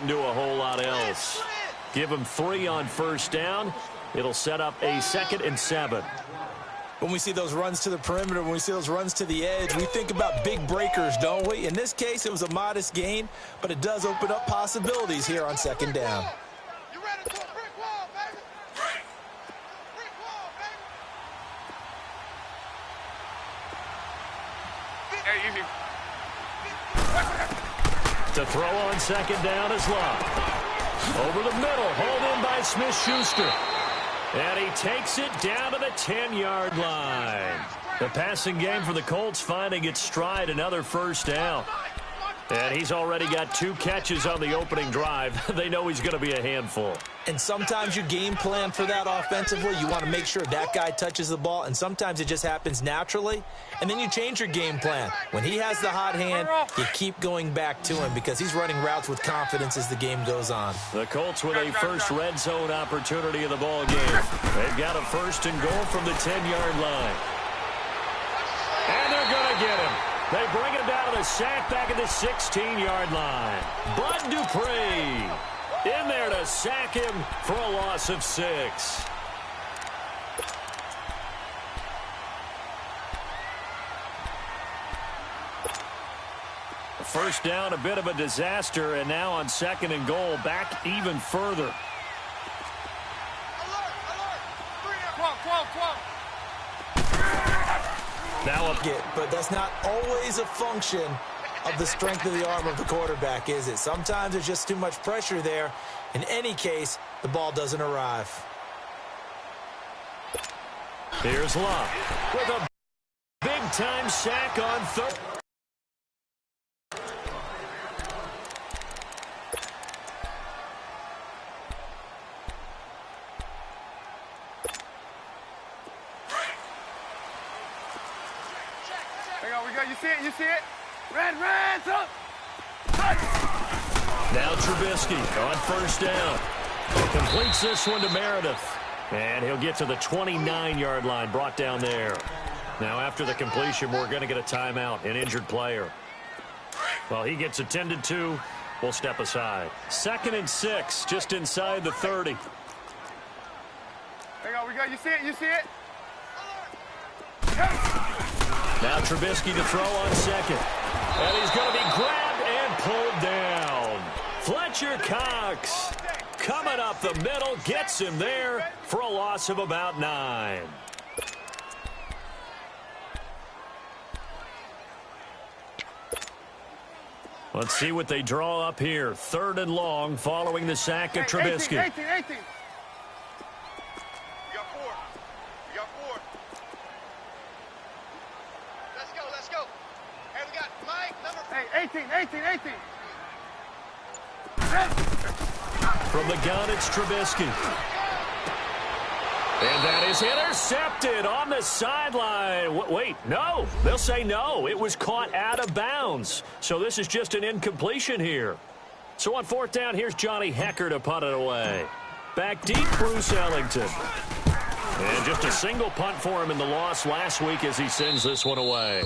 couldn't do a whole lot else. Give him 3 on first down. It'll set up a 2nd and 7. When we see those runs to the perimeter, when we see those runs to the edge, we think about big breakers, don't we? In this case, it was a modest gain, but it does open up possibilities here on 2nd down. You ready to a brick wall, baby? Brick wall, baby. To throw on 2nd down is Love. Over the middle, hauled in by Smith-Schuster. And he takes it down to the 10-yard line. The passing game for the Colts finding its stride, another first down. And he's already got 2 catches on the opening drive. They know he's going to be a handful. And sometimes you game plan for that offensively. You want to make sure that guy touches the ball, and sometimes it just happens naturally. And then you change your game plan. When he has the hot hand, you keep going back to him because he's running routes with confidence as the game goes on. The Colts with a first red zone opportunity in the ball game. They've got a 1st and goal from the 10-yard line. And they're going to get him. They bring him down to the sack back at the 16-yard line. Bud Dupree in there to sack him for a loss of 6. First down, a bit of a disaster, and now on 2nd and goal, back even further. Alert, alert. 12. Now up get, but that's not always a function of the strength of the arm of the quarterback, is it? Sometimes there's just too much pressure there. In any case, the ball doesn't arrive. Here's Love with a big-time sack on 3rd. You see it? Red, up. Now Trubisky on 1st down. Completes this one to Meredith. And he'll get to the 29-yard line, brought down there. Now after the completion, we're going to get a timeout, an injured player. Well, he gets attended to. We'll step aside. 2nd and 6, just inside the 30. You see it? Now Trubisky to throw on 2nd. And he's going to be grabbed and pulled down. Fletcher Cox coming up the middle, gets him there for a loss of about 9. Let's see what they draw up here. 3rd and long following the sack of Trubisky. 18. You got 4. Let's go. Hey, we got Mike, number 18. From the gun, it's Trubisky. And that is intercepted on the sideline. Wait, no. They'll say no. It was caught out of bounds. So this is just an incompletion here. So on 4th down, here's Johnny Hecker to punt it away. Back deep, Bruce Ellington. And just a single punt for him in the loss last week as he sends this one away.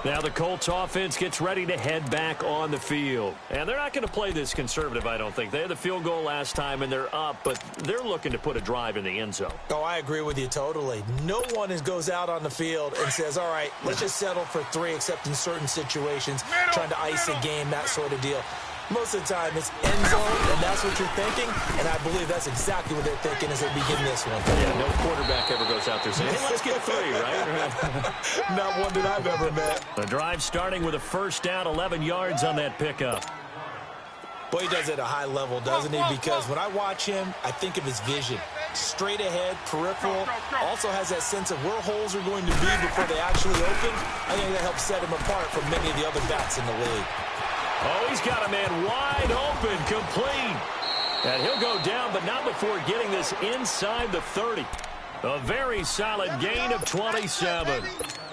Now the Colts offense gets ready to head back on the field. And they're not going to play this conservative, I don't think. They had the field goal last time, and they're up, but they're looking to put a drive in the end zone. Oh, I agree with you totally. No one goes out on the field and says, all right, let's just settle for 3, except in certain situations, trying to ice a game, that sort of deal. Most of the time, it's end zone, and that's what you're thinking, and I believe that's exactly what they're thinking as they begin this one. Yeah, no quarterback ever goes out there saying, hey, let's get 3, right? Not one that I've ever met. The drive starting with a first down, 11 yards on that pickup. Boy, he does it at a high level, doesn't he? Because when I watch him, I think of his vision. Straight ahead, peripheral, also has that sense of where holes are going to be before they actually open. I think that helps set him apart from many of the other backs in the league. Oh, he's got a man wide open, complete. And he'll go down, but not before getting this inside the 30. A very solid gain of 27.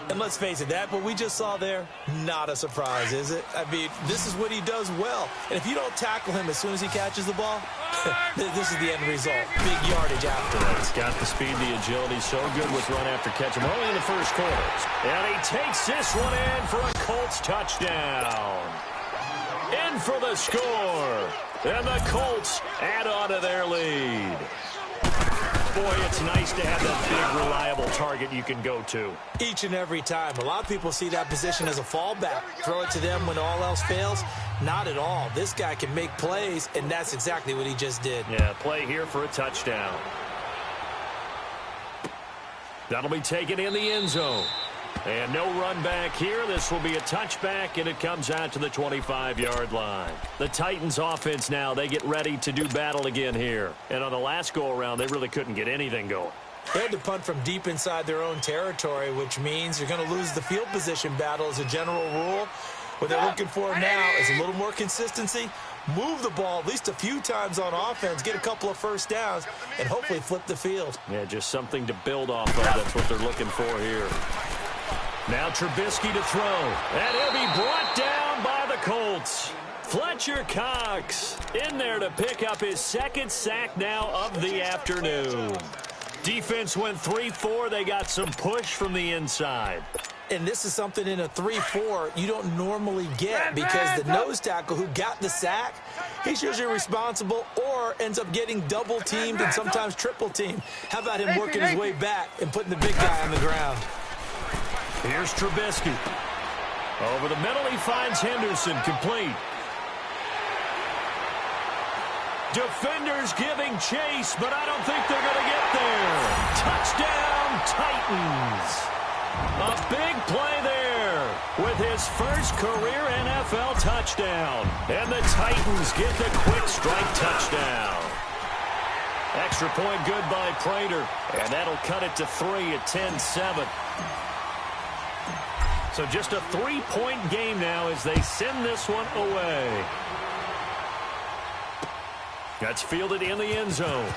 And let's face it, that what we just saw there, not a surprise, is it? I mean, this is what he does well. And if you don't tackle him as soon as he catches the ball, this is the end result. Big yardage after that. He's got the speed, the agility, so good with run after catch. We're only in the first quarter. And he takes this one in for a Colts touchdown. for the score. And the Colts add on to their lead. Boy, it's nice to have that big, reliable target you can go to. Each and every time. A lot of people see that position as a fallback. Throw it to them when all else fails. Not at all. This guy can make plays, and that's exactly what he just did. Yeah, play here for a touchdown. That'll be taken in the end zone. And no run back here. This will be a touchback, and it comes out to the 25-yard line. The Titans offense now, they get ready to do battle again here. And on the last go-around, they really couldn't get anything going. They had to punt from deep inside their own territory, which means you're going to lose the field position battle as a general rule. What they're looking for now is a little more consistency, move the ball at least a few times on offense, get a couple of first downs, and hopefully flip the field. Yeah, just something to build off of. That's what they're looking for here. Now Trubisky to throw. And he'll be brought down by the Colts. Fletcher Cox in there to pick up his second sack now of the afternoon. Defense went 3-4. They got some push from the inside. And this is something in a 3-4 you don't normally get because the nose tackle who got the sack, he's usually responsible or ends up getting double-teamed and sometimes triple-teamed. How about him working his way back and putting the big guy on the ground? Here's Trubisky. Over the middle, he finds Henderson, complete. Defenders giving chase, but I don't think they're going to get there. Touchdown, Titans. A big play there with his first career NFL touchdown. And the Titans get the quick strike touchdown. Extra point good by Prater, and that'll cut it to 3 at 10-7. So just a 3-point game now as they send this one away. That's fielded in the end zone.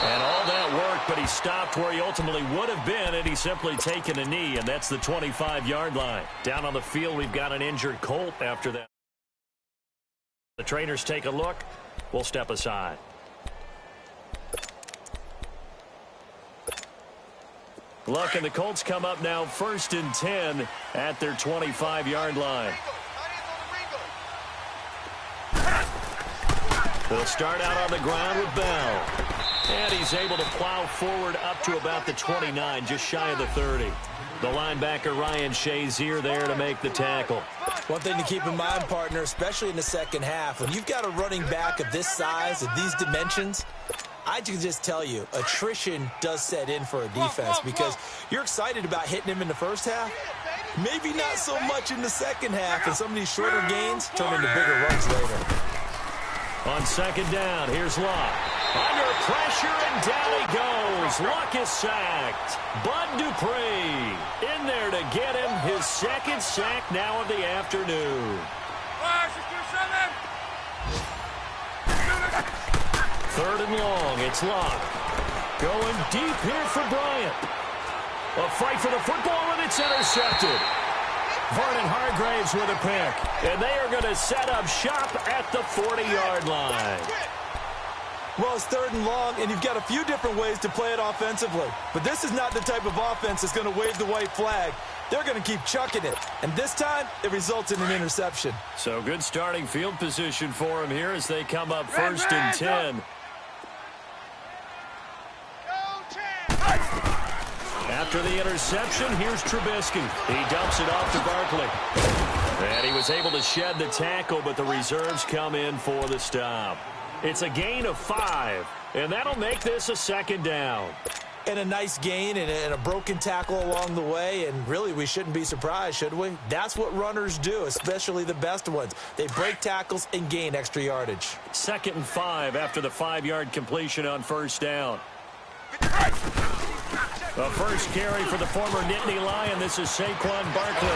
And all that work, but he stopped where he ultimately would have been had he simply taken a knee, and that's the 25-yard line. Down on the field, we've got an injured Colt after that. The trainers take a look. We'll step aside. Look, and the Colts come up now 1st and 10 at their 25-yard line. They'll start out on the ground with Bell. And he's able to plow forward up to about the 29, just shy of the 30. The linebacker, Ryan Shazier, there to make the tackle. One thing to keep in mind, partner, especially in the second half, when you've got a running back of this size, of these dimensions, I can just tell you, attrition does set in for a defense because you're excited about hitting him in the first half. Maybe not so much in the second half, and some of these shorter gains turn into bigger runs later. On second down, here's Luck. Under pressure, and down he goes. Luck is sacked. Bud Dupree in there to get him his second sack now of the afternoon. Third and long, it's Luck. Going deep here for Bryant. A fight for the football, and it's intercepted. Vernon Hargraves with a pick. And they are going to set up shop at the 40-yard line. Well, it's third and long, and you've got a few different ways to play it offensively. But this is not the type of offense that's going to wave the white flag. They're going to keep chucking it. And this time, it results in an interception. So good starting field position for him here as they come up 1st and 10. After the interception, here's Trubisky. He dumps it off to Barkley. And he was able to shed the tackle, but the reserves come in for the stop. It's a gain of 5, and that'll make this a second down. And a nice gain and a broken tackle along the way, and really we shouldn't be surprised, should we? That's what runners do, especially the best ones. They break tackles and gain extra yardage. 2nd and 5 after the 5-yard completion on first down. The first carry for the former Nittany Lion. This is Saquon Barkley.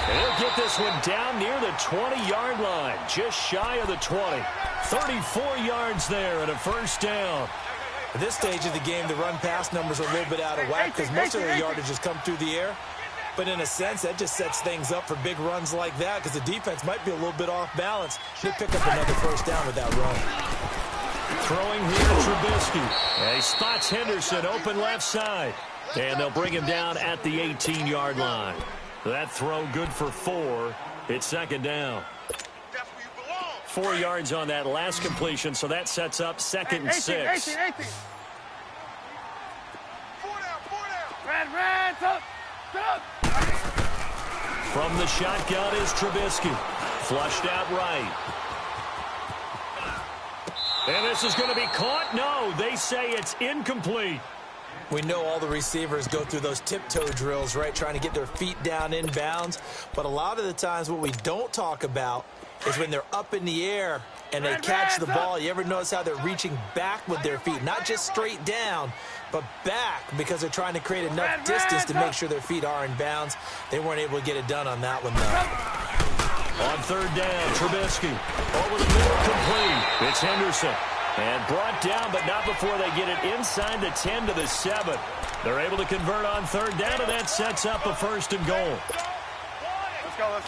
He'll get this one down near the 20-yard line, just shy of the 20. 34 yards there and a first down. At this stage of the game, the run-pass numbers are a little bit out of whack because most of their yardage has come through the air. But in a sense, that just sets things up for big runs like that because the defense might be a little bit off balance. They pick up another first down with that run. Throwing here, Trubisky. And he spots Henderson open left side. And they'll bring him down at the 18-yard line. That throw good for 4. It's second down. 4 yards on that last completion, so that sets up second and 6. 18. Red, up. From the shotgun is Trubisky. Flushed out right. And this is going to be caught. No, they say it's incomplete. We know all the receivers go through those tiptoe drills, right, trying to get their feet down in bounds. But a lot of the times what we don't talk about is when they're up in the air and they catch the ball. You ever notice how they're reaching back with their feet? Not just straight down, but back, because they're trying to create enough distance to make sure their feet are in bounds. They weren't able to get it done on that one, though. On third down, Trubisky. Over the middle, complete. It's Henderson. And brought down, but not before they get it inside the 10 to the 7. They're able to convert on third down, and that sets up a first and goal. Let's go.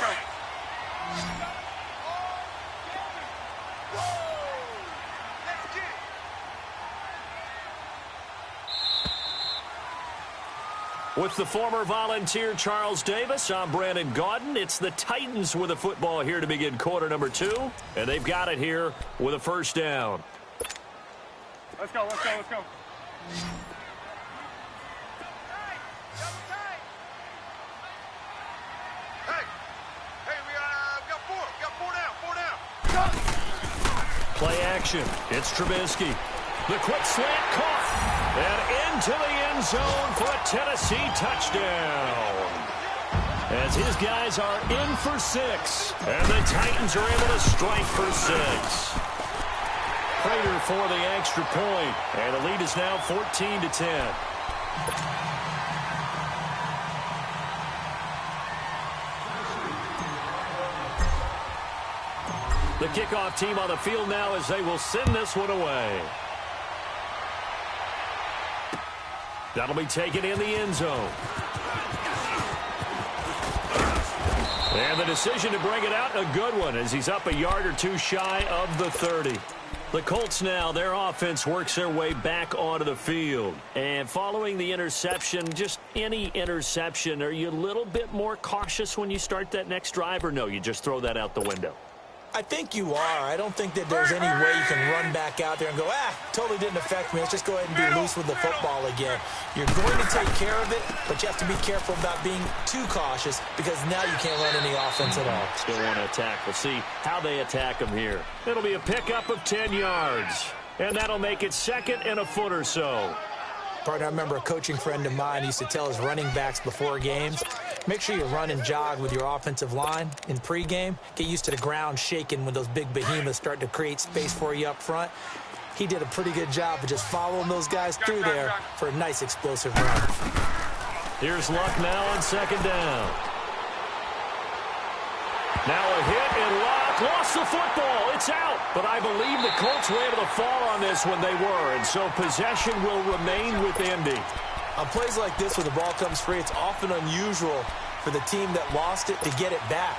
With the former Volunteer Charles Davis, I'm Brandon Gaudin. It's the Titans with a football here to begin quarter number 2, and they've got it here with a first down. Let's go. Hey, we got 4 down. Play action. It's Trubisky. The quick slant caught. And into the end zone for a Tennessee touchdown. As his guys are in for 6. And the Titans are able to strike for 6. Prater for the extra point. And the lead is now 14-10. The kickoff team on the field now as they will send this one away. That'll be taken in the end zone. And the decision to bring it out, a good one, as he's up a yard or two shy of the 30. The Colts now, their offense works their way back onto the field. And following the interception, just any interception, are you a little bit more cautious when you start that next drive, or no, you just throw that out the window? I think you are. I don't think that there's any way you can run back out there and go, totally didn't affect me. Let's just go ahead and be loose with the football again. You're going to take care of it, but you have to be careful about being too cautious, because now you can't run any offense at all. Still want to attack. We'll see how they attack them here. It'll be a pickup of 10 yards, and that'll make it second and a foot or so. Partner, I remember a coaching friend of mine used to tell his running backs before games, make sure you run and jog with your offensive line in pregame. Get used to the ground shaking when those big behemoths start to create space for you up front. He did a pretty good job of just following those guys through there for a nice explosive run. Here's Luck now on second down. Now a hit, and Luck lost the football. It's out. But I believe the Colts were able to fall on this when they were, and so possession will remain with Indy. On plays like this where the ball comes free, it's often unusual for the team that lost it to get it back,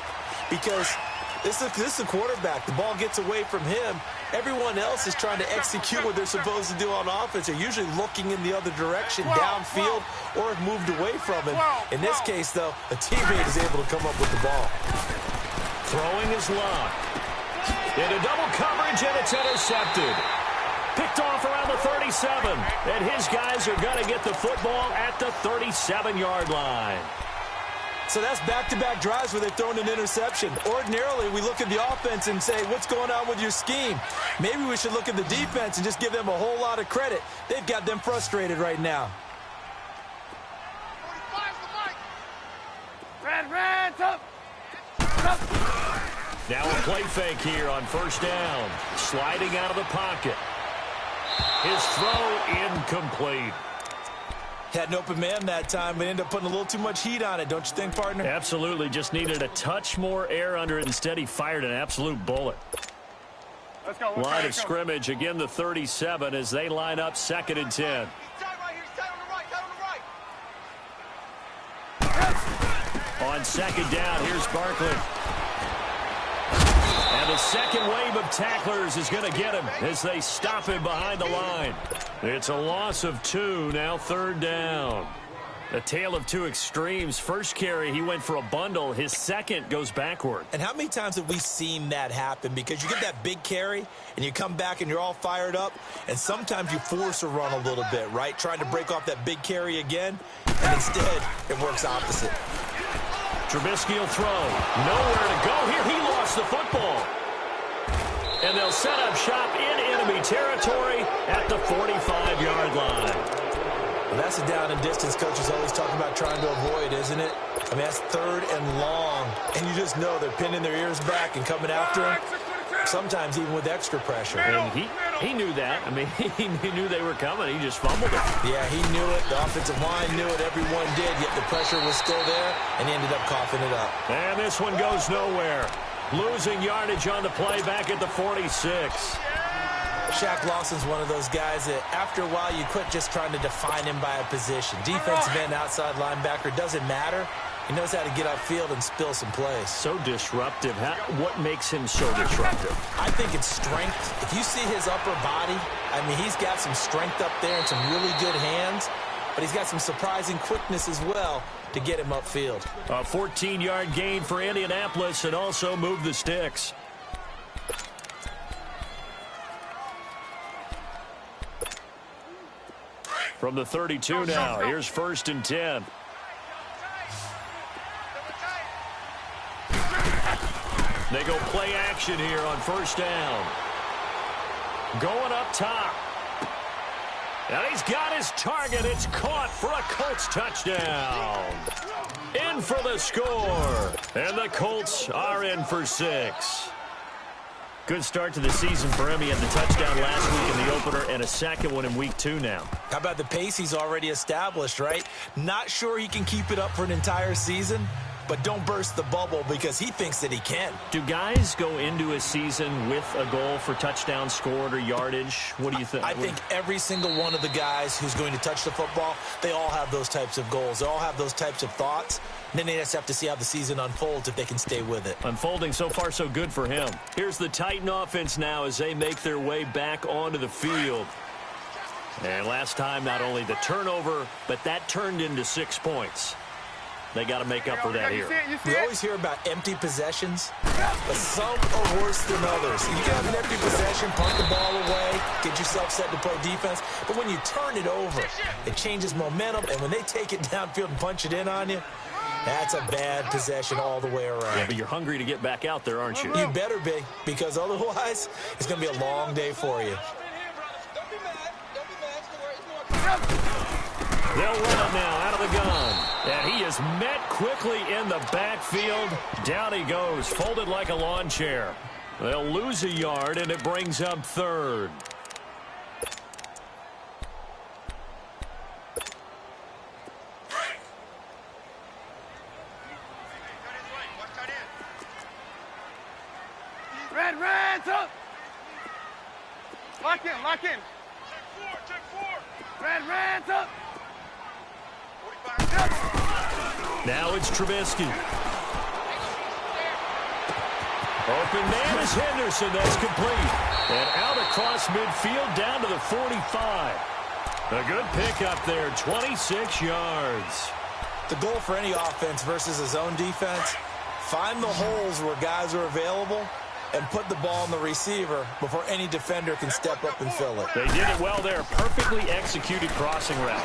because this is a quarterback. The ball gets away from him. Everyone else is trying to execute what they're supposed to do on offense. They're usually looking in the other direction, downfield, or have moved away from him. In this case, though, a teammate is able to come up with the ball. Throwing is Luck. Into double coverage, and it's intercepted. Picked off around the 37, and his guys are going to get the football at the 37-yard line. So that's back-to-back drives where they've thrown an interception. Ordinarily, we look at the offense and say, what's going on with your scheme? Maybe we should look at the defense and just give them a whole lot of credit. They've got them frustrated right now. Red, up. Now a play fake here on first down. Sliding out of the pocket. His throw incomplete. Had an open man that time, but ended up putting a little too much heat on it, don't you think, partner? Absolutely. Just needed a touch more air under it. Instead, he fired an absolute bullet. Let's go. Line of scrimmage, again the 37 as they line up second and 10. On second down, here's Barkley. And the second wave of tacklers is going to get him as they stop him behind the line. It's a loss of 2, now third down. A tale of two extremes. First carry, he went for a bundle. His second goes backward. And how many times have we seen that happen? Because you get that big carry, and you come back and you're all fired up, and sometimes you force a run a little bit, right? Trying to break off that big carry again, and instead it works opposite. Trubisky will throw. Nowhere to go here. He lost the football. And they'll set up shop in enemy territory at the 45-yard line. Well, that's a down and distance coaches always talking about trying to avoid, isn't it? I mean, that's 3rd and long, and you just know they're pinning their ears back and coming after him, sometimes even with extra pressure. And he knew that. I mean, he knew they were coming. He just fumbled it. Yeah, he knew it. The offensive line knew it. Everyone did, yet the pressure was still there, and he ended up coughing it up. And this one goes nowhere. Losing yardage on the play back at the 46. Shaq Lawson's one of those guys that after a while you quit just trying to define him by a position. Defensive end, outside linebacker, doesn't matter. He knows how to get upfield and spill some plays. So disruptive. What makes him so disruptive? I think it's strength. If you see his upper body, I mean, he's got some strength up there and some really good hands, but he's got some surprising quickness as well to get him upfield. A 14-yard gain for Indianapolis and also move the sticks. From the 32 now, here's 1st and 10. They go play action here on 1st down. Going up top. And he's got his target. It's caught for a Colts touchdown. In for the score. And the Colts are in for 6. Good start to the season for him. He had the touchdown last week in the opener and a second one in week 2 now. How about the pace he's already established, right? Not sure he can keep it up for an entire season, but don't burst the bubble because he thinks that he can. Do guys go into a season with a goal for touchdowns scored or yardage? What do you think? I think every single one of the guys who's going to touch the football, they all have those types of goals. They all have those types of thoughts. And then they just have to see how the season unfolds if they can stay with it. Unfolding so far so good for him. Here's the Titan offense now as they make their way back onto the field. And last time, not only the turnover, but that turned into 6 points. They got to make up for that here. We always hear about empty possessions, but some are worse than others. You can have an empty possession, punt the ball away, get yourself set to play defense, but when you turn it over, it changes momentum, and when they take it downfield and punch it in on you, that's a bad possession all the way around. Yeah, but you're hungry to get back out there, aren't you? You better be, because otherwise, it's going to be a long day for you. They'll run it now out of the gun. And he is met quickly in the backfield. Down he goes, folded like a lawn chair. They'll lose a yard, and it brings up 3rd. Red, up! Lock in. Check 4. Red, up! Now it's Trubisky. Open man is Henderson. That's complete. And out across midfield down to the 45. A good pickup there, 26 yards. The goal for any offense versus a zone defense, find the holes where guys are available and put the ball on the receiver before any defender can step up and fill it. They did it well there. Perfectly executed crossing route.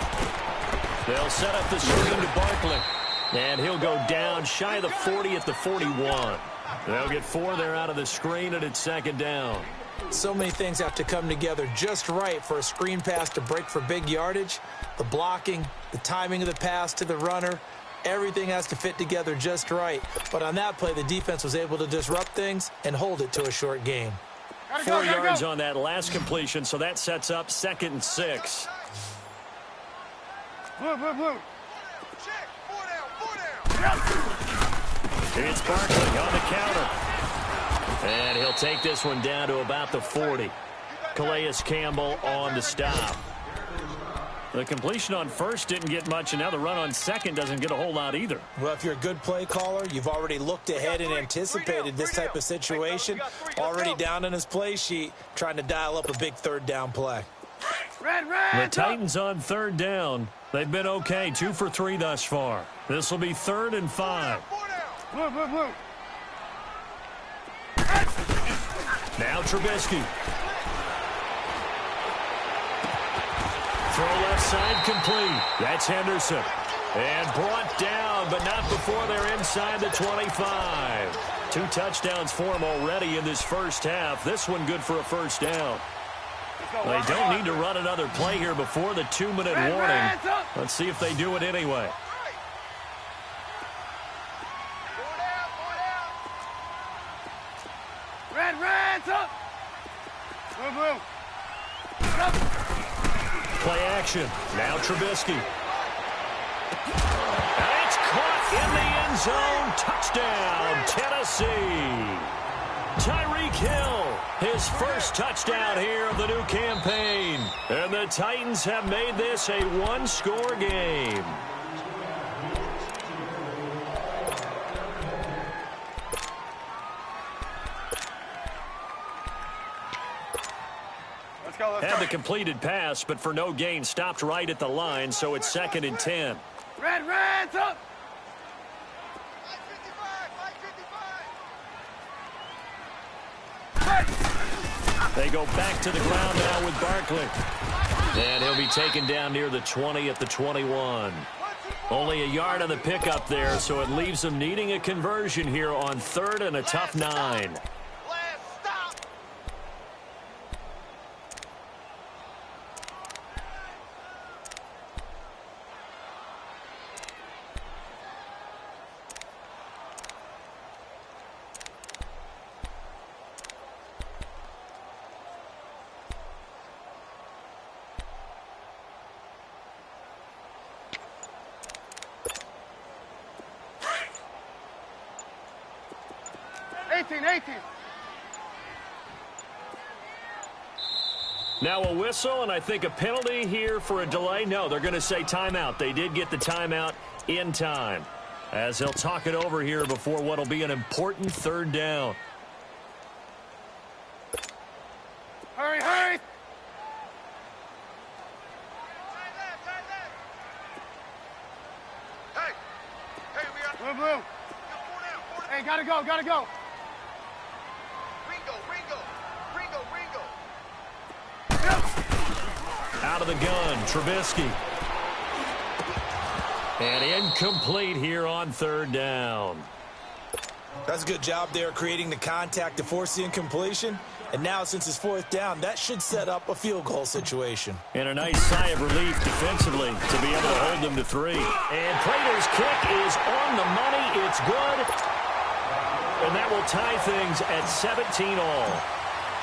They'll set up the screen to Barkley. And he'll go down shy of the 40 at the 41. They'll get 4 there out of the screen, and it's 2nd down. So many things have to come together just right for a screen pass to break for big yardage. The blocking, the timing of the pass to the runner, everything has to fit together just right. But on that play, the defense was able to disrupt things and hold it to a short gain. 4 yards on that last completion, so that sets up 2nd and 6. Blue. Check. 4 down. It's Barkley on the counter. And he'll take this one down to about the 40. Calais Campbell on the stop. The completion on first didn't get much, and now the run on second doesn't get a whole lot either. Well, if you're a good play caller, you've already looked ahead and anticipated this type of situation. Already down in his play sheet, trying to dial up a big 3rd down play. The Titans on third down. They've been okay, 2 for 3 thus far. This will be 3rd and 5. Now Trubisky. Throw left side complete. That's Henderson. And brought down, but not before they're inside the 25. 2 touchdowns for him already in this first half. This one good for a first down. They don't need to run another play here before the 2-minute warning. Let's see if they do it anyway. Play action. Now Trubisky. And it's caught in the end zone. Touchdown, Tennessee. Tyreek Hill, his first touchdown here of the new campaign. And the Titans have made this a 1-score game. Had the completed pass, but for no gain, stopped right at the line, so it's 2nd and 10. Reds up! They go back to the ground now with Barkley. And he'll be taken down near the 20 at the 21. Only a yard on the pickup there, so it leaves them needing a conversion here on 3rd and a tough 9. Now a whistle, and I think a penalty here for a delay. No, they're going to say timeout. They did get the timeout in time, as they'll talk it over here before what will be an important 3rd down. Hurry, hurry! Hey, we got blue. Hey, gotta go. Ringo. Out of the gun, Trubisky. And incomplete here on 3rd down. That's a good job there creating the contact to force the incompletion. And now, since it's 4th down, that should set up a field goal situation. And a nice sigh of relief defensively to be able to hold them to 3. And Prater's kick is on the money. It's good. And that will tie things at 17 all.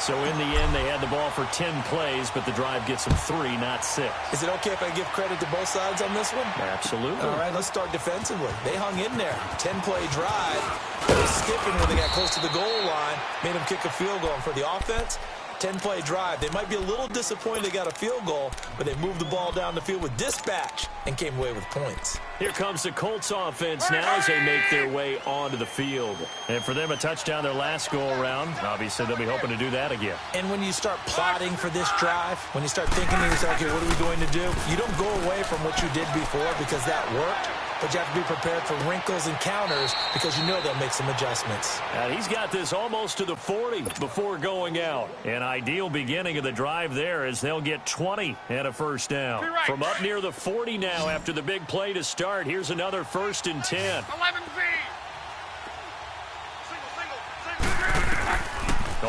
So in the end, they had the ball for 10 plays, but the drive gets them 3, not 6. Is it okay if I give credit to both sides on this one? Absolutely. All right, let's start defensively. They hung in there. 10-play drive. They were skipping when they got close to the goal line, made them kick a field goal. And for the offense, 10-play drive. They might be a little disappointed they got a field goal, but they moved the ball down the field with dispatch and came away with points. Here comes the Colts offense now as they make their way onto the field. And for them, a touchdown their last go-around. Obviously, they'll be hoping to do that again. And when you start plotting for this drive, when you start thinking to yourself, okay, what are we going to do? You don't go away from what you did before because that worked. But you have to be prepared for wrinkles and counters because you know they'll make some adjustments. And he's got this almost to the 40 before going out. An ideal beginning of the drive there as they'll get 20 and a first down. From up near the 40 now after the big play to start, here's another 1st and 10. 11V.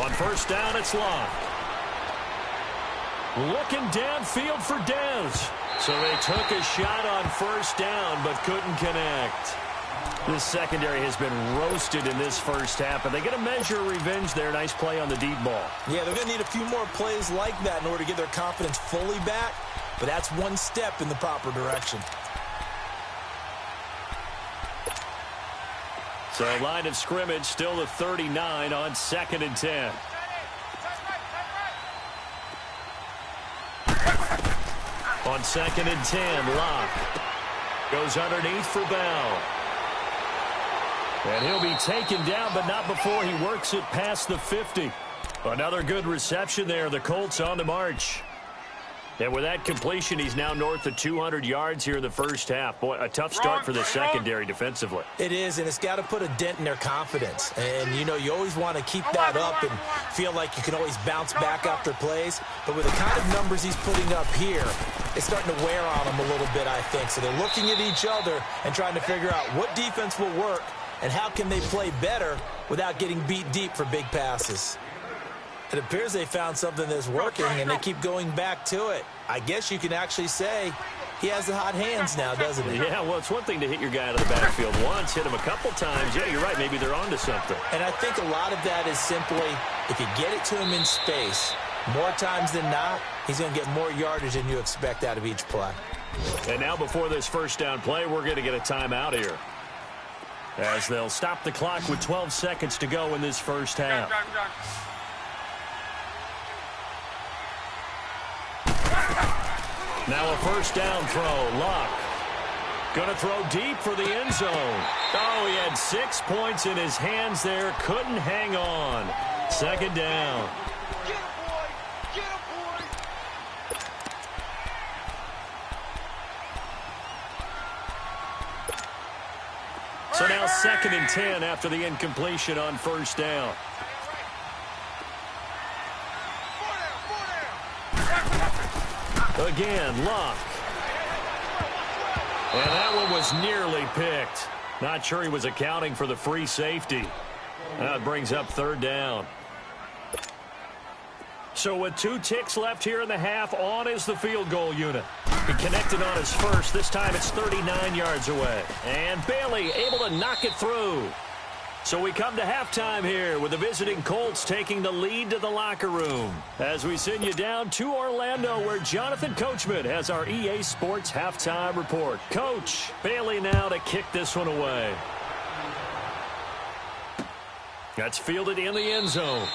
On first down, it's locked. Looking downfield for Dez. So they took a shot on first down, but couldn't connect. This secondary has been roasted in this first half, but they get a measure of revenge there. Nice play on the deep ball. Yeah, they're going to need a few more plays like that in order to get their confidence fully back, but that's one step in the proper direction. So line of scrimmage still the 39 on 2nd and 10. On 2nd and 10, Locke goes underneath for Bell. And he'll be taken down, but not before he works it past the 50. Another good reception there. The Colts on the march. And with that completion, he's now north of 200 yards here in the first half. Boy, a tough start for the secondary defensively. It is, and it's got to put a dent in their confidence. And, you know, you always want to keep that up and feel like you can always bounce back after plays. But with the kind of numbers he's putting up here, it's starting to wear on them a little bit, I think. So they're looking at each other and trying to figure out what defense will work and how can they play better without getting beat deep for big passes. It appears they found something that's working, and they keep going back to it. I guess you can actually say he has the hot hands now, doesn't he? Yeah, well, it's one thing to hit your guy out of the backfield once, hit him a couple times. Yeah, you're right. Maybe they're onto something. And I think a lot of that is simply if you get it to him in space, more times than not, he's going to get more yardage than you expect out of each play. And now before this first down play, we're going to get a timeout here, as they'll stop the clock with 12 seconds to go in this first half. Now a first down throw. Luck going to throw deep for the end zone. Oh, he had 6 points in his hands there. Couldn't hang on. Second down. Get him, boy! Get him, boy! So now 2nd and 10 after the incompletion on first down. Again, Luck. And that one was nearly picked. Not sure he was accounting for the free safety. That brings up third down. So with 2 ticks left here in the half, on is the field goal unit. He connected on his first. This time it's 39 yards away. And Bailey able to knock it through. So we come to halftime here with the visiting Colts taking the lead to the locker room. As we send you down to Orlando, where Jonathan Coachman has our EA Sports halftime report. Coach, Bailey now to kick this one away. That's fielded in the end zone.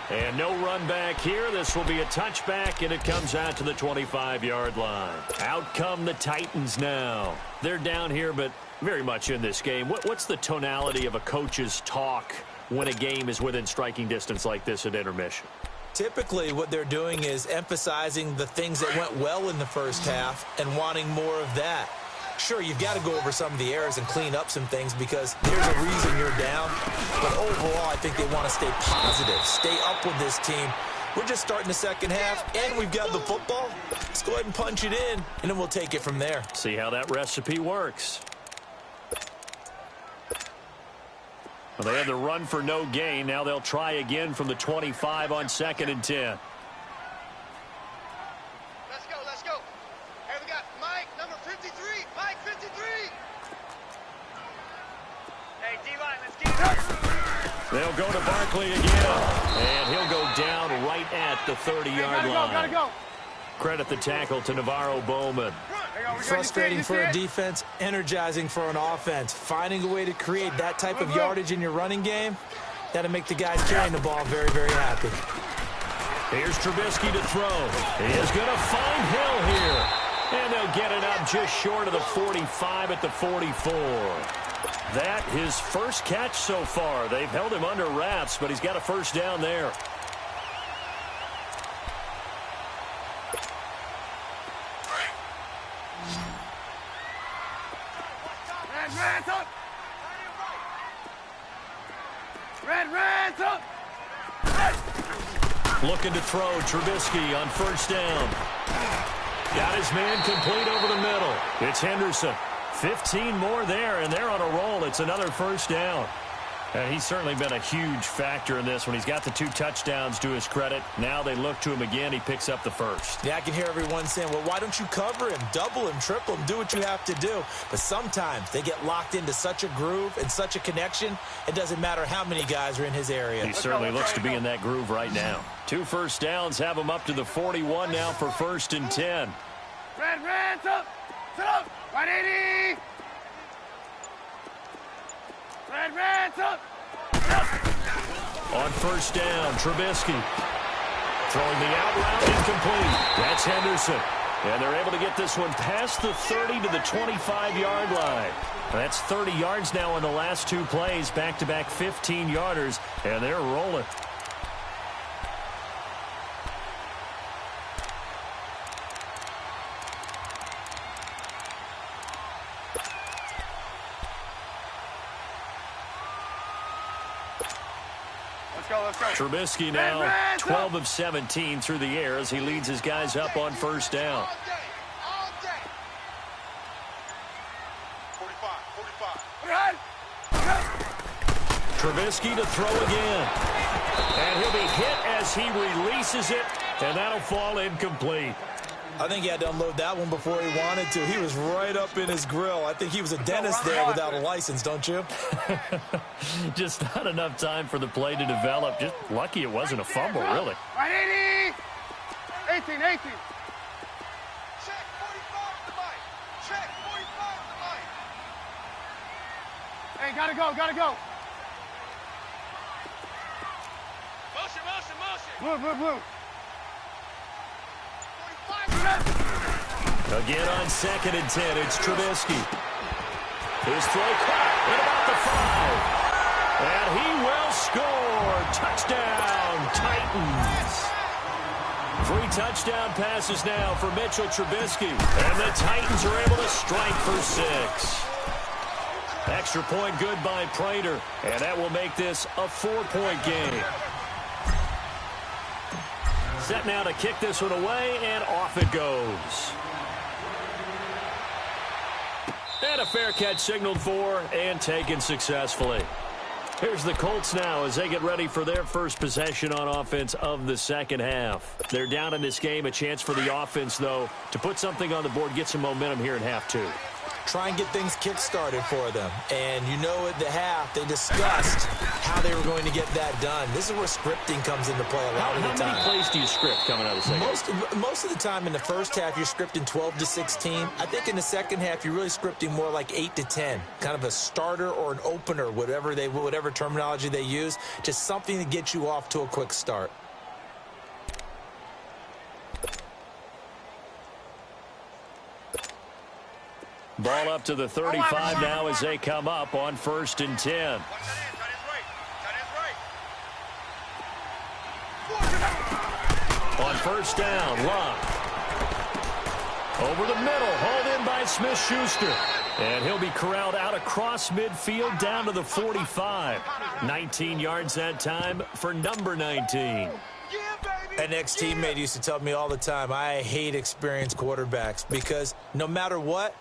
And no run back here. This will be a touchback, and it comes out to the 25-yard line. Out come the Titans now. They're down here, but very much in this game. What's the tonality of a coach's talk when a game is within striking distance like this at intermission? Typically, what they're doing is emphasizing the things that went well in the first half and wanting more of that. Sure, you've got to go over some of the errors and clean up some things because there's a reason you're down. But overall, I think they want to stay positive, stay up with this team. We're just starting the second half, and we've got the football. Let's go ahead and punch it in, and then we'll take it from there. See how that recipe works. Well, they had the run for no gain. Now they'll try again from the 25 on 2nd and 10. Let's go. Hey, we got Mike, number 53. Mike, 53. Hey, D-line, let's get it. They'll go to Barkley again, and he'll go down right at the 30-yard line. Gotta go. Credit the tackle to Navarro Bowman. Frustrating for a defense, energizing for an offense. Finding a way to create that type of yardage in your running game, that'll make the guys carrying the ball very, very happy. Here's Trubisky to throw. He is going to find Hill here. And they'll get it up just short of the 45 at the 44. That his first catch so far. They've held him under wraps, but he's got a first down there. Looking to throw, Trubisky on first down. Got his man complete over the middle. It's Henderson. 15 more there, and they're on a roll. It's another first down. He's certainly been a huge factor in this one. He's got the 2 touchdowns to his credit. Now they look to him again. He picks up the first. Yeah, I can hear everyone saying, well, why don't you cover him, double him, triple him, do what you have to do. But sometimes they get locked into such a groove and such a connection, it doesn't matter how many guys are in his area. He certainly looks to be in that groove right now. 2 first downs have him up to the 41 now for 1st and 10. Red, up. Sit up. 180. Red, up. On first down, Trubisky throwing the out route, incomplete. That's Henderson. And they're able to get this one past the 30 to the 25-yard line. That's 30 yards now in the last 2 plays, back-to-back 15-yarders, and they're rolling. Trubisky now 12 of 17 through the air as he leads his guys up on first down. All day. 45. Trubisky to throw again. And he'll be hit as he releases it, and that'll fall incomplete. I think he had to unload that one before he wanted to. He was right up in his grill. I think he was a dentist there without a license, don't you? Just not enough time for the play to develop. Just lucky it wasn't a fumble, really. Right, 80. 18. Check 45 on the mic. Check 45 on the mic. Hey, gotta go. Motion. Blue. Again on 2nd and 10, it's Trubisky. His throw caught at about the 5. And he will score. Touchdown, Titans. 3 touchdown passes now for Mitchell Trubisky. And the Titans are able to strike for 6. Extra point good by Prater. And that will make this a 4-point game. Set now to kick this one away, and off it goes. And a fair catch signaled for and taken successfully. Here's the Colts now as they get ready for their first possession on offense of the second half. They're down in this game. A chance for the offense, though, to put something on the board, get some momentum here in half 2. Try and get things kick-started for them. And you know at the half, they discussed how they were going to get that done. This is where scripting comes into play a lot of the time. How many plays do you script coming out of the second? Most of the time in the first half, you're scripting 12 to 16. I think in the second half, you're really scripting more like 8 to 10. Kind of a starter or an opener, whatever terminology they use. Just something to get you off to a quick start. Ball up to the 35 now as they come up on 1st and 10. On first down, Love. Over the middle, hauled in by Smith-Schuster. And he'll be corralled out across midfield down to the 45. 19 yards that time for number 19. An ex-teammate used to tell me all the time, I hate experienced quarterbacks because no matter what,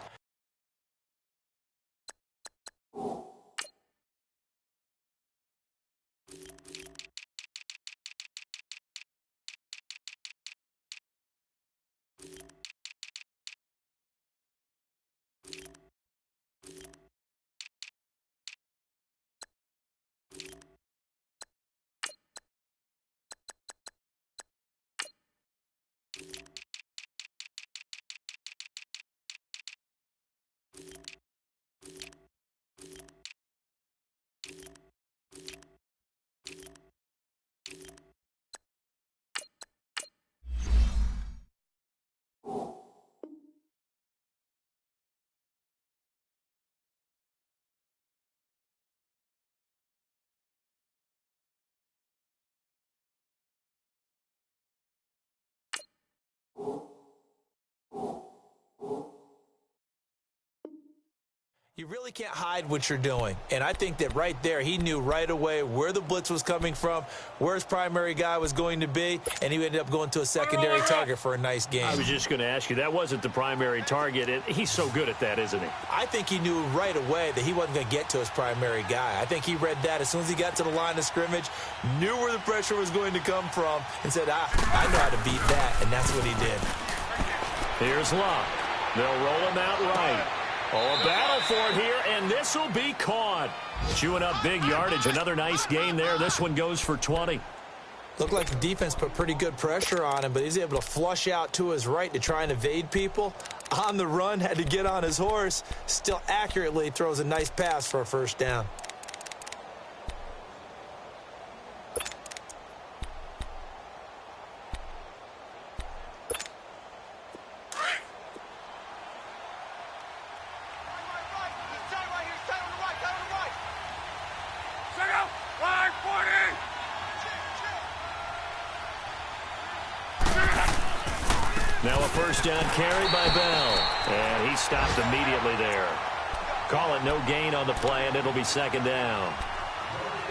you really can't hide what you're doing. And I think that right there, he knew right away where the blitz was coming from, where his primary guy was going to be, and he ended up going to a secondary target for a nice game. I was just going to ask you, that wasn't the primary target. He's so good at that, isn't he? I think he knew right away that he wasn't going to get to his primary guy. I think he read that as soon as he got to the line of scrimmage, knew where the pressure was going to come from, and said, I know how to beat that, and that's what he did. Here's Locke. They'll roll him out right. Oh, a battle for it here, and this will be caught. Chewing up big yardage. Another nice gain there. This one goes for 20. Looked like the defense put pretty good pressure on him, but he's able to flush out to his right to try and evade people. On the run, had to get on his horse. Still accurately throws a nice pass for a first down. Now a first down carry by Bell. And he stopped immediately there. Call it no gain on the play, and it'll be second down.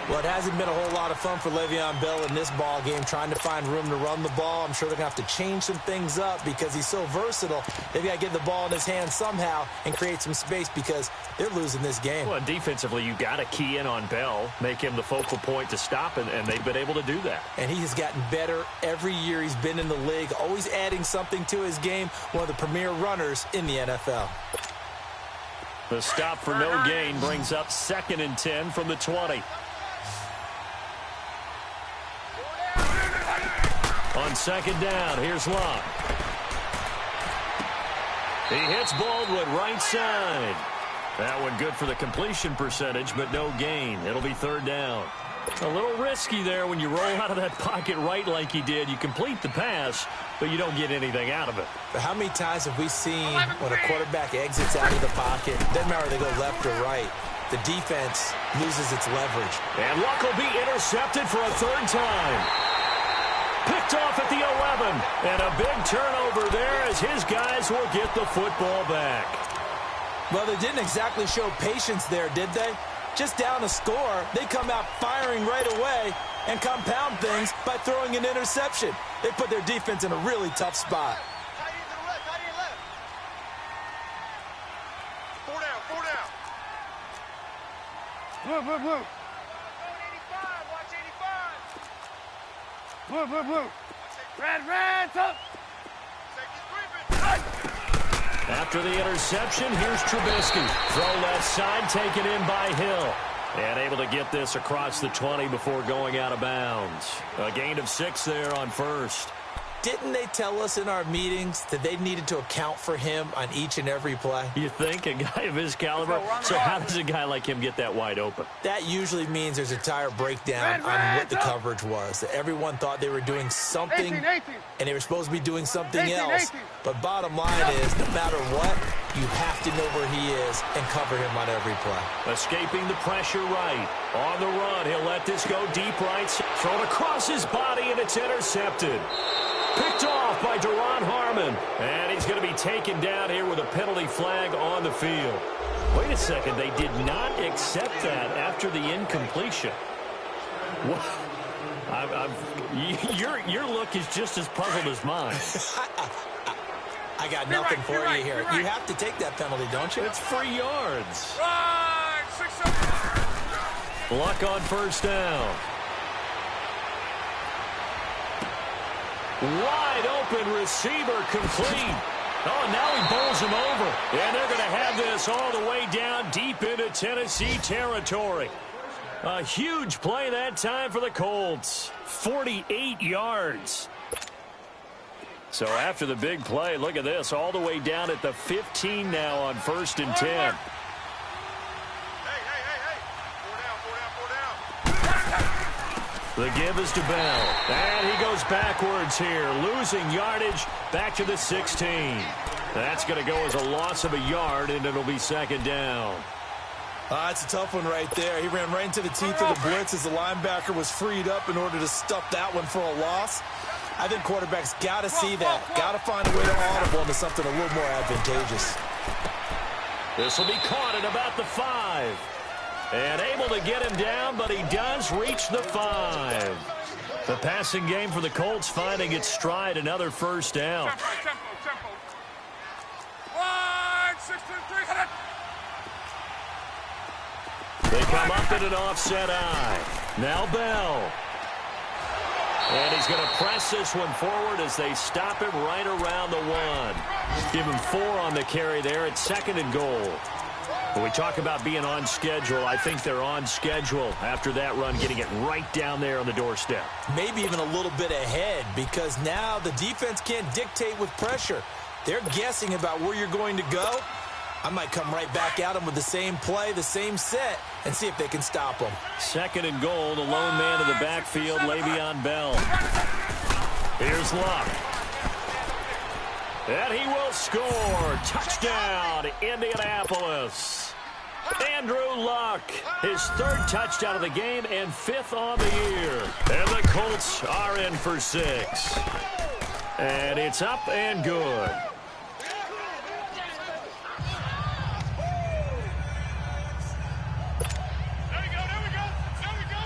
Well, it hasn't been a whole lot of fun for Le'Veon Bell in this ball game, trying to find room to run the ball. I'm sure they're going to have to change some things up because he's so versatile. They've got to get the ball in his hands somehow and create some space because they're losing this game. Well, defensively, you got to key in on Bell, make him the focal point to stop, and they've been able to do that. And he has gotten better every year he's been in the league, always adding something to his game, one of the premier runners in the NFL. The stop for no gain brings up 2nd and 10 from the 20. On 2nd down, here's Locke. He hits Baldwin right side. That one good for the completion percentage, but no gain. It'll be 3rd down. A little risky there when you roll out of that pocket right like he did. You complete the pass, but you don't get anything out of it. But how many times have we seen when a quarterback exits out of the pocket, doesn't matter if they go left or right, the defense loses its leverage. And Luck will be intercepted for a 3rd time. Picked off at the 11. And a big turnover there as his guys will get the football back. Well, they didn't exactly show patience there, did they? Just down a score, they come out firing right away and compound things by throwing an interception. They put their defense in a really tough spot. Tight end to the left, tight end left. 4 down, 4 down. Blue, blue, blue. Watch 85, watch 85. Blue, blue, blue. Red, red, up. Safety's creeping. After the interception, here's Trubisky. Throw left side, taken in by Hill. And able to get this across the 20 before going out of bounds. A gain of 6 there on 1st. Didn't they tell us in our meetings that they needed to account for him on each and every play? You think? A guy of his caliber? So how does a guy like him get that wide open? That usually means there's a tire breakdown on what the coverage was. That everyone thought they were doing something, 18. and they were supposed to be doing something 18. else. But bottom line is, no matter what, you have to know where he is and cover him on every play. Escaping the pressure right. On the run, he'll let this go deep right. Thrown across his body, and it's intercepted. Picked off by Duron Harmon. And he's going to be taken down here with a penalty flag on the field. Wait a second. They did not accept that after the incompletion. What? Your look is just as puzzled as mine. I got nothing for you here. Right. You have to take that penalty, don't you? It's free yards. Right, 6, 7. Luck on 1st down. Wide open receiver complete. Oh, now he bowls him over. And they're going to have this all the way down deep into Tennessee territory. A huge play that time for the Colts. 48 yards. So after the big play, look at this. All the way down at the 15 now on 1st and 10. Hey. 4 down. The give is to Bell. And he goes backwards here, losing yardage back to the 16. That's going to go as a loss of a yard, and it'll be 2nd down. It's a tough one right there. He ran right into the teeth of the blitz as the linebacker was freed up in order to stuff that one for a loss. I think quarterbacks got to see that. Got to find a way to audible into something a little more advantageous. This will be caught at about the 5. And able to get him down, but he does reach the 5. The passing game for the Colts finding its stride, another 1st down. Tempo. 1, 6, 2, 3, hit it. They come up in an offset eye. Now Bell. And he's going to press this one forward as they stop him right around the 1. Give him 4 on the carry there at 2nd and goal. When we talk about being on schedule, I think they're on schedule after that run, getting it right down there on the doorstep. Maybe even a little bit ahead because now the defense can't dictate with pressure. They're guessing about where you're going to go. I might come right back at them with the same play, the same set, and see if they can stop them. 2nd and goal, the lone man in the backfield, Le'Veon Bell. Here's Luck. And he will score. Touchdown, Indianapolis. Andrew Luck, his 3rd touchdown of the game and 5th on the year. And the Colts are in for 6. And it's up and good. There we go.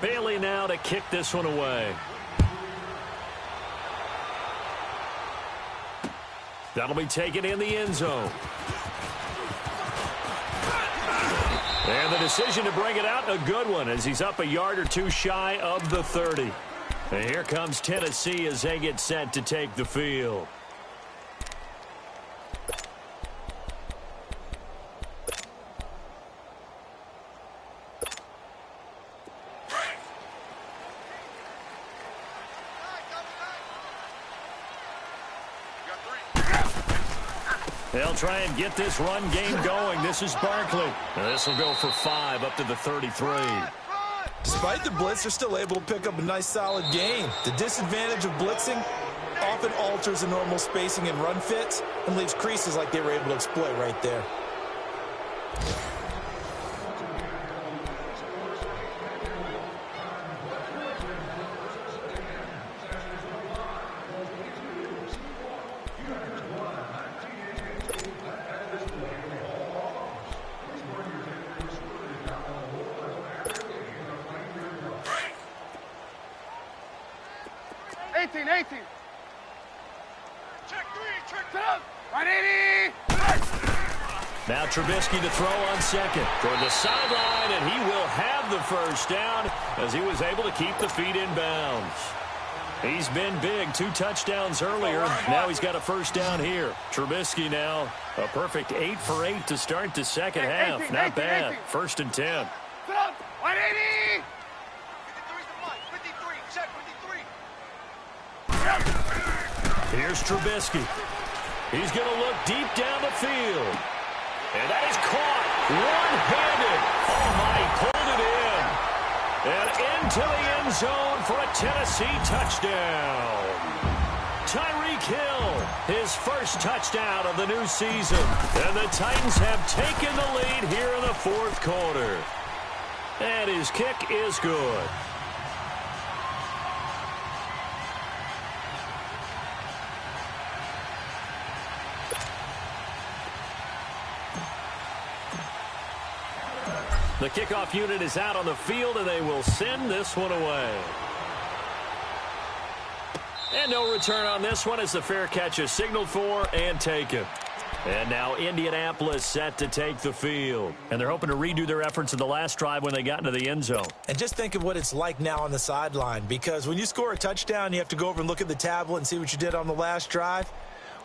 Bailey now to kick this one away. That'll be taken in the end zone. And the decision to bring it out, a good one, as he's up a yard or two shy of the 30. And here comes Tennessee as they get set to take the field. They'll try and get this run game going. This is Barkley. This will go for 5 up to the 33. Despite the blitz, they're still able to pick up a nice solid gain. The disadvantage of blitzing often alters the normal spacing and run fits and leaves creases like they were able to exploit right there. Now Trubisky to throw on second toward the sideline, and he will have the first down as he was able to keep the feet in bounds. He's been big, 2 touchdowns earlier. Now he's got a first down here. Trubisky now a perfect 8 for 8 to start the second half. Not bad. 1st and 10. 180! 53, Here's Trubisky. He's going to look deep down the field. And that is caught one-handed. Oh, my, he pulled it in. And into the end zone for a Tennessee touchdown. Tyreek Hill, his first touchdown of the new season. And the Titans have taken the lead here in the 4th quarter. And his kick is good. The kickoff unit is out on the field, and they will send this one away. And no return on this one as the fair catch is signaled for and taken. And now Indianapolis set to take the field. And they're hoping to redo their efforts in the last drive when they got into the end zone. And just think of what it's like now on the sideline, because when you score a touchdown, you have to go over and look at the tablet and see what you did on the last drive.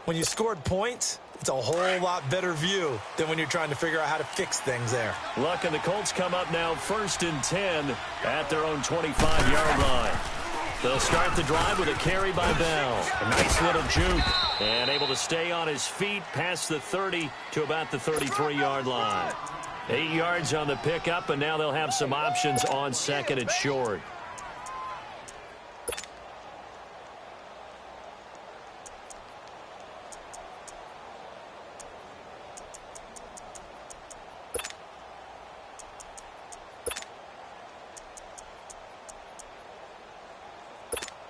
When you scored points, it's a whole lot better view than when you're trying to figure out how to fix things there. Luck and the Colts come up now 1st and 10 at their own 25-yard line. They'll start the drive with a carry by Bell. A nice little juke. And able to stay on his feet past the 30 to about the 33-yard line. 8 yards on the pickup, and now they'll have some options on 2nd and short.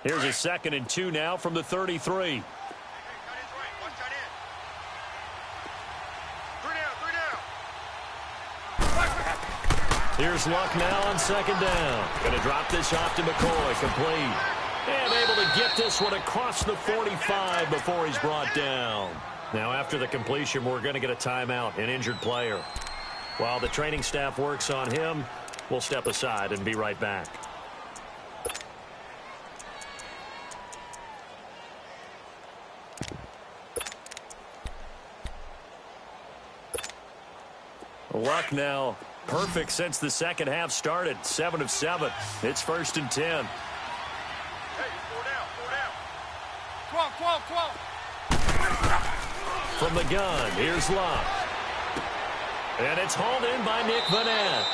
Here's a 2nd and 2 now from the 33. Here's Luck now on 2nd down. Going to drop this off to McCoy, complete. And able to get this one across the 45 before he's brought down. Now after the completion, we're going to get a timeout, an injured player. While the training staff works on him, we'll step aside and be right back. Luck now perfect since the second half started. 7 of 7. It's 1st and 10. Hey, 4 down. 12. From the gun, here's Luck. And it's hauled in by Nick Vanette.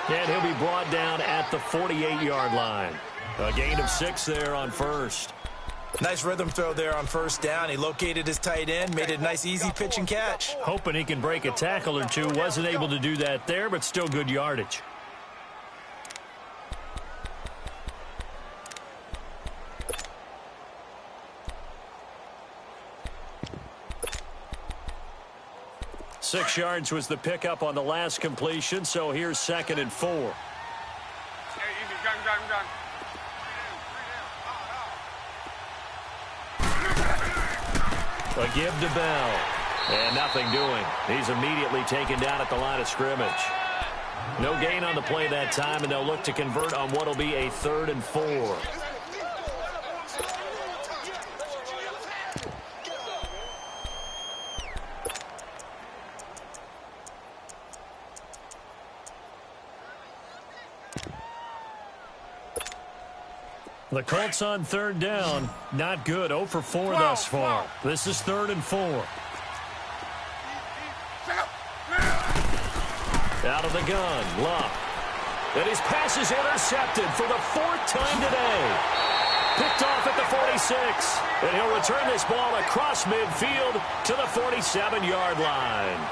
And he'll be brought down at the 48-yard line. A gain of 6 there on 1st. Nice rhythm throw there on 1st down. He located his tight end, made it a nice easy pitch and catch. Hoping he can break a tackle or two. Wasn't able to do that there, but still good yardage. Six yards was the pickup on the last completion, so here's 2nd and 4. Hey, easy, gun. A give to Bell. And nothing doing. He's immediately taken down at the line of scrimmage. No gain on the play that time, and they'll look to convert on what will be a 3rd and 4. The Colts on 3rd down. Not good. 0 for 4 thus far. This is 3rd and 4. Out of the gun. Luck. And his pass is intercepted for the 4th time today. Picked off at the 46. And he'll return this ball across midfield to the 47-yard line.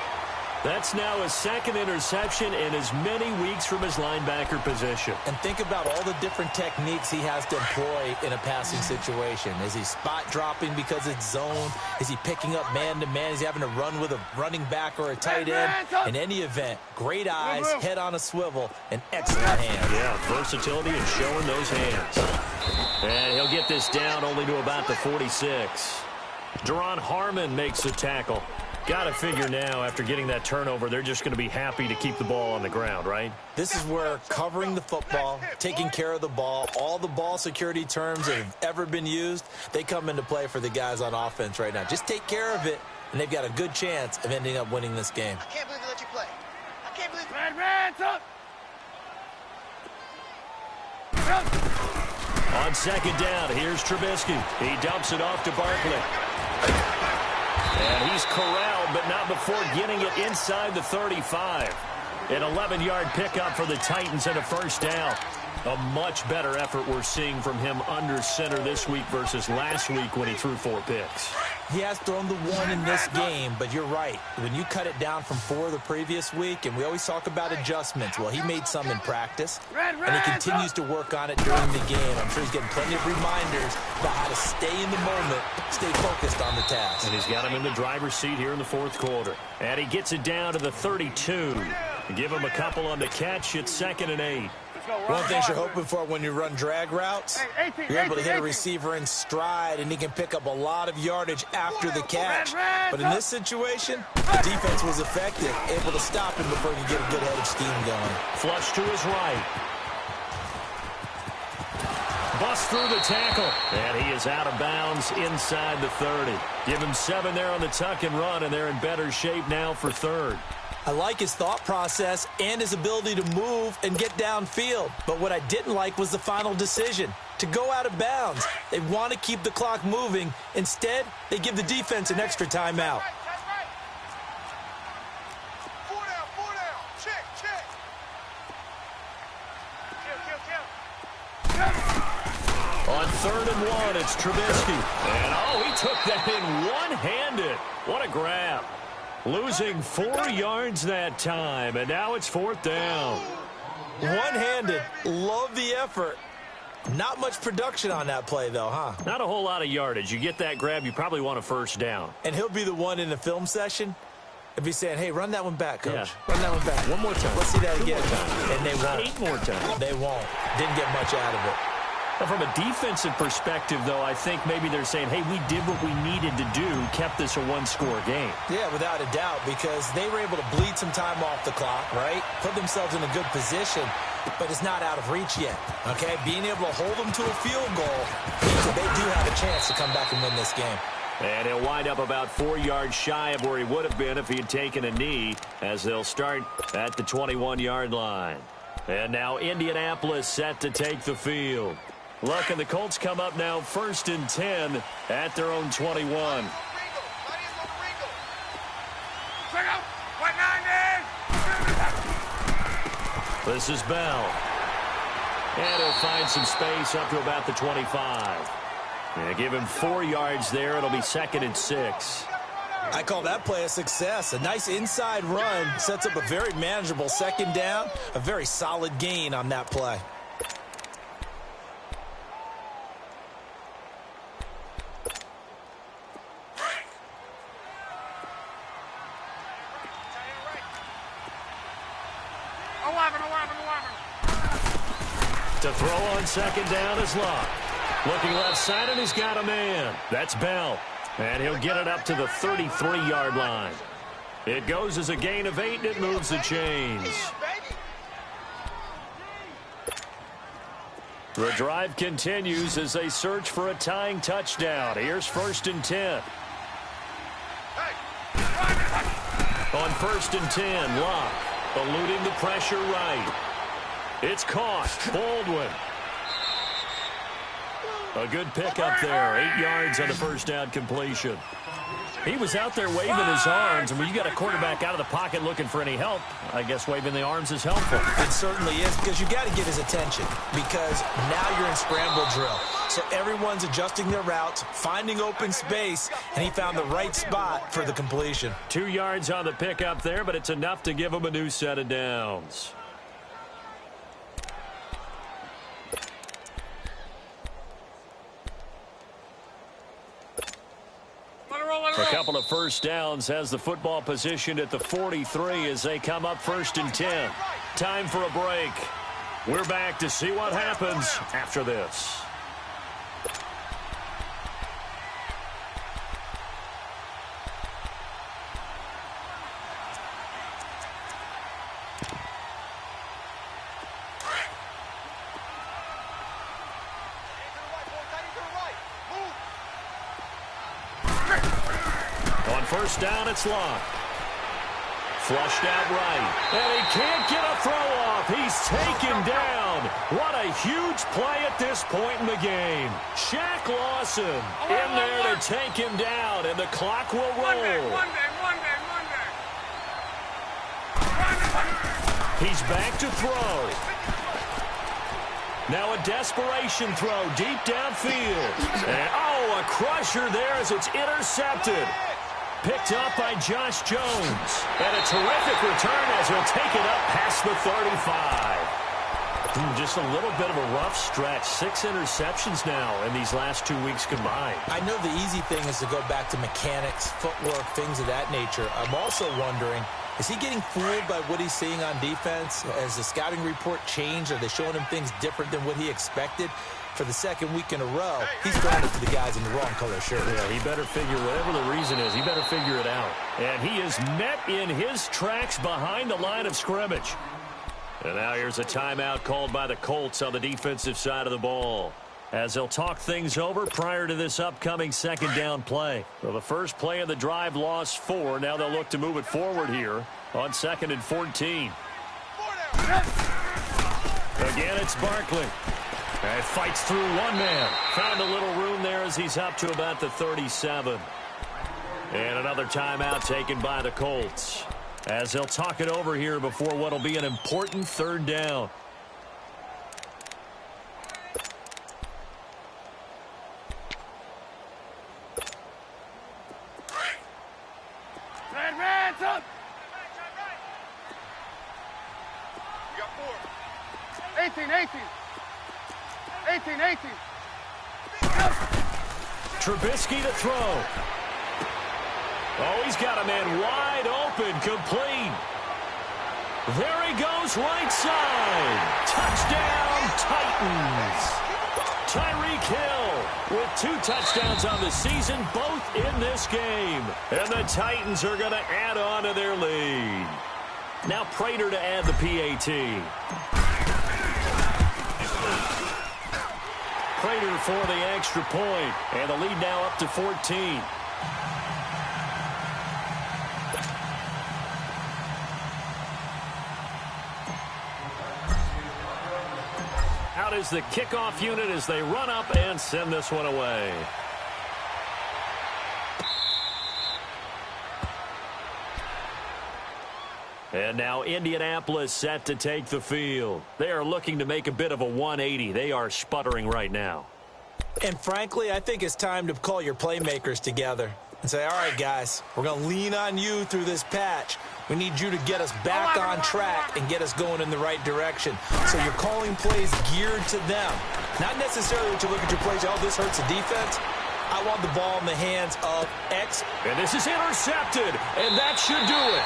That's now his 2nd interception in as many weeks from his linebacker position. And think about all the different techniques he has to employ in a passing situation. Is he spot dropping because it's zone? Is he picking up man-to-man? Is he having to run with a running back or a tight end? In any event, great eyes, head on a swivel, and excellent hands. Yeah, versatility and showing those hands. And he'll get this down only to about the 46. Deron Harmon makes the tackle. Got to figure now, after getting that turnover, they're just going to be happy to keep the ball on the ground, right? This is where covering the football, taking care of the ball, all the ball security terms that have ever been used, they come into play for the guys on offense right now. Just take care of it, and they've got a good chance of ending up winning this game. I can't believe they let you play. I can't believe... On 2nd down, here's Trubisky. He dumps it off to Barkley. And he's corralled, but not before getting it inside the 35. An 11-yard pickup for the Titans and a 1st down. A much better effort we're seeing from him under center this week versus last week when he threw 4 picks. He has thrown the 1 in this game, but you're right. When you cut it down from 4 the previous week, and we always talk about adjustments, well, he made some in practice, and he continues to work on it during the game. I'm sure he's getting plenty of reminders about how to stay in the moment, stay focused on the task. And he's got him in the driver's seat here in the 4th quarter. And he gets it down to the 32. Give him a couple on the catch. It's 2nd and 8. One of the things you're hoping for when you run drag routes, you're able to hit a receiver in stride, and he can pick up a lot of yardage after the catch. But in this situation, the defense was effective, able to stop him before he could get a good head of steam going. Flush to his right. Bust through the tackle. And he is out of bounds inside the 30. Give him 7 there on the tuck and run, and they're in better shape now for 3rd. I like his thought process and his ability to move and get downfield. But what I didn't like was the final decision, to go out of bounds. They want to keep the clock moving. Instead, they give the defense an extra timeout. 4 down. Check. Kill. On 3rd and 1, it's Trubisky. And, he took that in one-handed. What a grab. Losing 4 yards that time, and now it's 4th down. One-handed. Love the effort. Not much production on that play, though, huh? Not a whole lot of yardage. You get that grab, you probably want a 1st down. And he'll be the one in the film session and be saying, hey, run that one back, Coach. Yeah. Run that one back. One more time. Let's see that 2 again. more times. And they won't. 8 more times. They won't. Didn't get much out of it. Now, from a defensive perspective, though, I think maybe they're saying, hey, we did what we needed to do, kept this a 1-score game. Yeah, without a doubt, because they were able to bleed some time off the clock, right? Put themselves in a good position, but it's not out of reach yet, okay? Being able to hold them to a field goal means that they do have a chance to come back and win this game. And he'll wind up about 4 yards shy of where he would have been if he had taken a knee, as they'll start at the 21-yard line. And now Indianapolis set to take the field. Look, and the Colts come up now 1st and 10 at their own 21. This is Bell. And he'll find some space up to about the 25. And give him 4 yards there. It'll be 2nd and 6. I call that play a success. A nice inside run sets up a very manageable 2nd down. A very solid gain on that play. To To throw on second down is Locke. Looking left side, and he's got a man. That's Bell. And he'll get it up to the 33-yard line. It goes as a gain of 8, and it moves the chains. The drive continues as they search for a tying touchdown. Here's 1st and 10. On 1st and 10, Locke eluding the pressure right. It's caught. Baldwin. A good pickup there. 8 yards on the first down completion. He was out there waving his arms, and when you got a quarterback out of the pocket looking for any help, I guess waving the arms is helpful. It certainly is, because you got to get his attention, because now you're in scramble drill. So everyone's adjusting their routes, finding open space, and he found the right spot for the completion. 2 yards on the pickup there, but it's enough to give him a new set of downs. A couple of first downs has the football positioned at the 43 as they come up 1st and 10. Time for a break. We're back to see what happens after this. First down, it's Locke. Flushed out right. And he can't get a throw off. He's taken down. What a huge play at this point in the game. Shaq Lawson in there to take him down, and the clock will roll. He's back to throw. Now a desperation throw deep downfield. And, a crusher there as it's intercepted. Picked up by Josh Jones. And a terrific return as he'll take it up past the 35. Just a little bit of a rough stretch. 6 interceptions now in these last 2 weeks combined. I know the easy thing is to go back to mechanics, footwork, things of that nature. I'm also wondering, is he getting fooled by what he's seeing on defense? Has the scouting report changed? Are they showing him things different than what he expected? For the second week in a row, he's throwing it to the guys in the wrong color shirt. Yeah, he better figure, whatever the reason is, he better figure it out. And he is met in his tracks behind the line of scrimmage. And now here's a timeout called by the Colts on the defensive side of the ball, as they'll talk things over prior to this upcoming second down play. So the first play of the drive lost 4. Now they'll look to move it forward here on 2nd and 14. Again, it's Barkley. And fights through one man. Found a little room there as he's up to about the 37. And another timeout taken by the Colts, as they'll talk it over here before what will be an important 3rd down. Hands up! You got 4. 18. 18. Trubisky to throw. Oh, he's got a man wide open, complete. There he goes, right side. Touchdown, Titans. Tyreek Hill with 2 touchdowns on the season, both in this game. And the Titans are going to add on to their lead. Now Prater to add the PAT. Prater for the extra point, and the lead now up to 14. Out is the kickoff unit as they run up and send this one away. And now Indianapolis set to take the field. They are looking to make a bit of a 180. They are sputtering right now. And frankly, I think it's time to call your playmakers together and say, all right, guys, we're going to lean on you through this patch. We need you to get us back on track and get us going in the right direction. So you're calling plays geared to them. Not necessarily that you look at your plays, oh, this hurts the defense. I want the ball in the hands of X. And this is intercepted, and that should do it.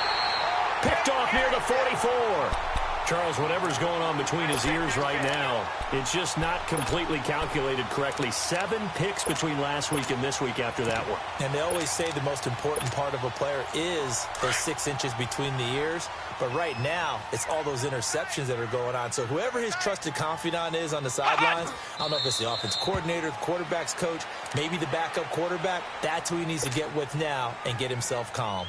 Picked off near the 44. Charles, whatever's going on between his ears right now, it's just not completely calculated correctly. 7 picks between last week and this week after that one. And they always say the most important part of a player is those 6 inches between the ears. But right now, it's all those interceptions that are going on. So whoever his trusted confidant is on the sidelines, I don't know if it's the offense coordinator, the quarterback's coach, maybe the backup quarterback, that's who he needs to get with now and get himself calm.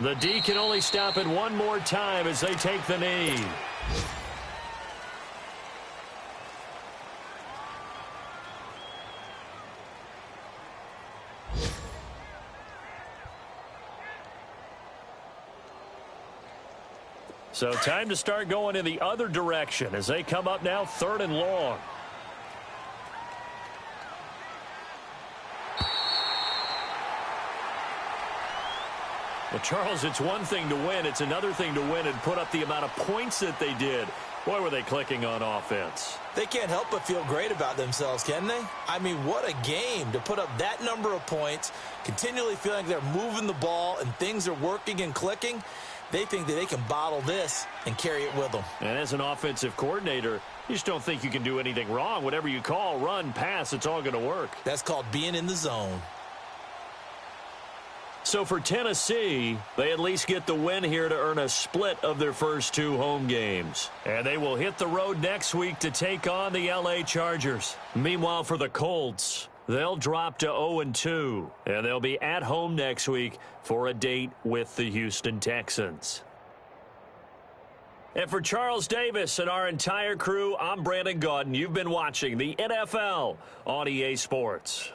The D can only stop it one more time as they take the knee. So time to start going in the other direction as they come up now 3rd and long. Well, Charles, it's one thing to win. It's another thing to win and put up the amount of points that they did. Boy, were they clicking on offense. They can't help but feel great about themselves, can they? I mean, what a game to put up that number of points, continually feeling they're moving the ball and things are working and clicking. They think that they can bottle this and carry it with them. And as an offensive coordinator, you just don't think you can do anything wrong. Whatever you call, run, pass, it's all going to work. That's called being in the zone. So for Tennessee, they at least get the win here to earn a split of their first 2 home games. And they will hit the road next week to take on the LA Chargers. Meanwhile, for the Colts, they'll drop to 0-2. And they'll be at home next week for a date with the Houston Texans. And for Charles Davis and our entire crew, I'm Brandon Gaudin. You've been watching the NFL on EA Sports.